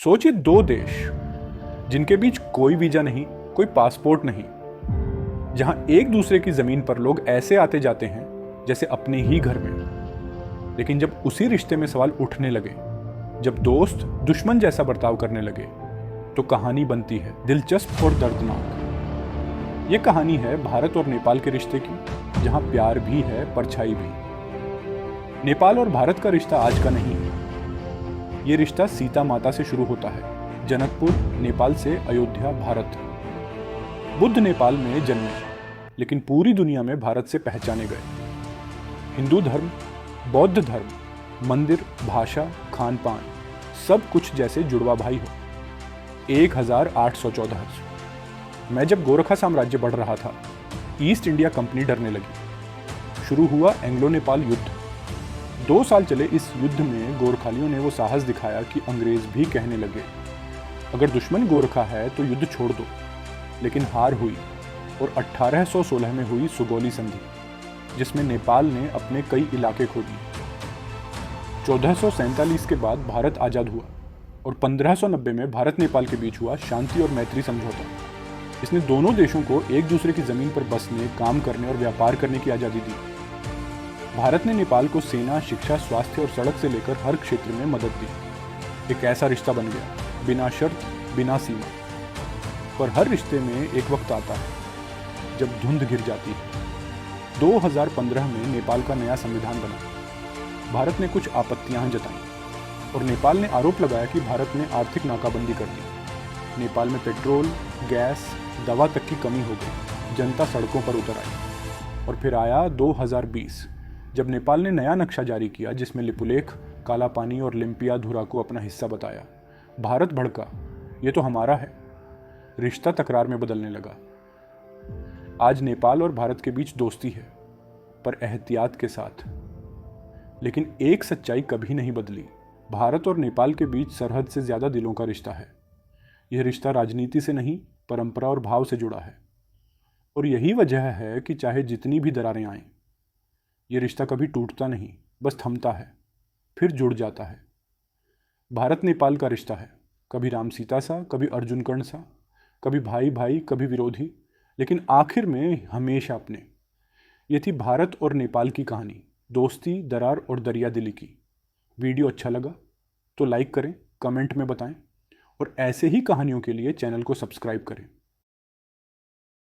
सोचिए दो देश जिनके बीच कोई वीजा नहीं, कोई पासपोर्ट नहीं, जहां एक दूसरे की जमीन पर लोग ऐसे आते जाते हैं जैसे अपने ही घर में। लेकिन जब उसी रिश्ते में सवाल उठने लगे, जब दोस्त दुश्मन जैसा बर्ताव करने लगे, तो कहानी बनती है दिलचस्प और दर्दनाक। ये कहानी है भारत और नेपाल के रिश्ते की, जहां प्यार भी है, परछाई भी। नेपाल और भारत का रिश्ता आज का नहीं है। ये रिश्ता सीता माता से शुरू होता है, जनकपुर नेपाल से अयोध्या भारत। बुद्ध नेपाल में जन्मे, लेकिन पूरी दुनिया में भारत से पहचाने गए। हिंदू धर्म, बौद्ध धर्म, मंदिर, भाषा, खान पान, सब कुछ जैसे जुड़वा भाई हो। 1814 मैं जब गोरखा साम्राज्य बढ़ रहा था, ईस्ट इंडिया कंपनी डरने लगी। शुरू हुआ एंग्लो नेपाल युद्ध। 2 साल चले इस युद्ध में गोरखालियों ने वो साहस दिखाया कि अंग्रेज भी कहने लगे, अगर दुश्मन गोरखा है तो युद्ध छोड़ दो। लेकिन हार हुई और 1816 में हुई सुगौली संधि, जिसमें नेपाल ने अपने कई इलाके खो दिए। 1447 के बाद भारत आज़ाद हुआ और 1590 में भारत नेपाल के बीच हुआ शांति और मैत्री समझौता। इसने दोनों देशों को एक दूसरे की जमीन पर बसने, काम करने और व्यापार करने की आज़ादी दी। भारत ने नेपाल को सेना, शिक्षा, स्वास्थ्य और सड़क से लेकर हर क्षेत्र में मदद दी। एक ऐसा रिश्ता बन गया, बिना शर्त, बिना सीमा। पर हर रिश्ते में एक वक्त आता है जब धुंध घिर जाती है। 2015 में नेपाल का नया संविधान बना। भारत ने कुछ आपत्तियां जताई और नेपाल ने आरोप लगाया कि भारत ने आर्थिक नाकाबंदी कर दी। नेपाल में पेट्रोल, गैस, दवा तक की कमी हो गई। जनता सड़कों पर उतर आई। और फिर आया 2020, जब नेपाल ने नया नक्शा जारी किया, जिसमें लिपुलेख, काला पानी और लिम्पियाधुरा को अपना हिस्सा बताया। भारत भड़का, ये तो हमारा है। रिश्ता तकरार में बदलने लगा। आज नेपाल और भारत के बीच दोस्ती है, पर एहतियात के साथ। लेकिन एक सच्चाई कभी नहीं बदली, भारत और नेपाल के बीच सरहद से ज्यादा दिलों का रिश्ता है। यह रिश्ता राजनीति से नहीं, परंपरा और भाव से जुड़ा है। और यही वजह है कि चाहे जितनी भी दरारें आएं, ये रिश्ता कभी टूटता नहीं, बस थमता है, फिर जुड़ जाता है। भारत नेपाल का रिश्ता है, कभी राम सीता सा, कभी अर्जुन कर्ण सा, कभी भाई भाई, कभी विरोधी, लेकिन आखिर में हमेशा अपने। ये थी भारत और नेपाल की कहानी, दोस्ती, दरार और दरिया दिली की। वीडियो अच्छा लगा तो लाइक करें, कमेंट में बताएं और ऐसे ही कहानियों के लिए चैनल को सब्सक्राइब करें।